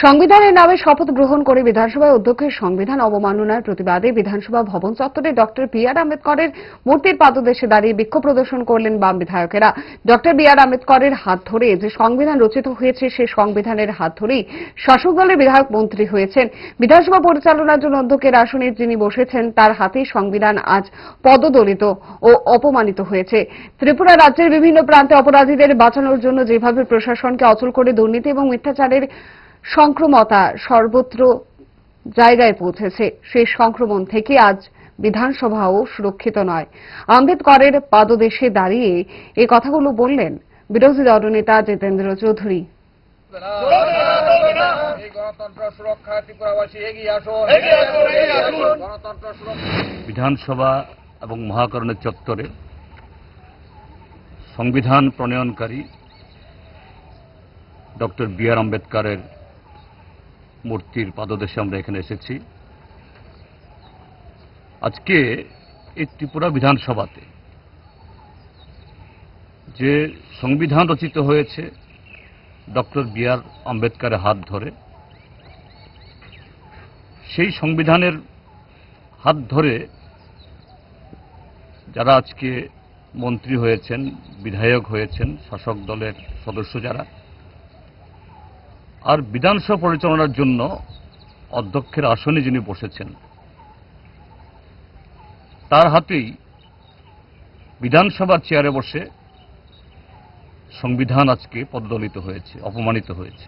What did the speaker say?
সংবিধানের নামে শপথ গ্রহণ করে বিধানসভায় অধ্যক্ষের সংবিধান অবমাননার প্রতিবাদে বিধানসভা ভবন চত্বরে ডক্টর বি আর আম্বেদকরের মূর্তির পাদদেশে দাঁড়িয়ে বিক্ষোভ প্রদর্শন করলেন বাম বিধায়কেরা। ডক্টর বি আর আম্বেদকরের হাত ধরে যে সংবিধান রচিত হয়েছে সেই সংবিধানের হাত ধরেই শাসক দলের বিধায়ক মন্ত্রী হয়েছেন। বিধানসভা পরিচালনার জন্য অধ্যক্ষের আসনে যিনি বসেছেন তার হাতেই সংবিধান আজ পদদলিত ও অপমানিত হয়েছে। ত্রিপুরা রাজ্যের বিভিন্ন প্রান্তে অপরাধীদের বাঁচানোর জন্য যেভাবে প্রশাসনকে অচল করে দুর্নীতি এবং মিথ্যাচারের সংক্রমতা সর্বত্র জায়গায় পৌঁছেছে, সেই সংক্রমণ থেকে আজ বিধানসভাও সুরক্ষিত নয়। আম্বেদকরের পাদদেশে দাঁড়িয়ে এ কথাগুলো বললেন বিরোধী দলনেতা জিতেন্দ্র চৌধুরী। বিধানসভা এবং মহাকরণের চত্বরে সংবিধান প্রণয়নকারী ডক্টর বি আর আম্বেদকরের মূর্তির পাদদেশে আমরা এখানে এসেছি। আজকে এই ত্রিপুরা বিধানসভাতে যে সংবিধান রচিত হয়েছে ডক্টর বি আর আম্বেদকরের হাত ধরে, সেই সংবিধানের হাত ধরে যারা আজকে মন্ত্রী হয়েছেন, বিধায়ক হয়েছেন, শাসক দলের সদস্য যারা, আর বিধানসভা পরিচালনার জন্য অধ্যক্ষের আসনে যিনি বসেছেন তার হাতেই বিধানসভার চেয়ারে বসে সংবিধান আজকে পদদলিত হয়েছে, অপমানিত হয়েছে।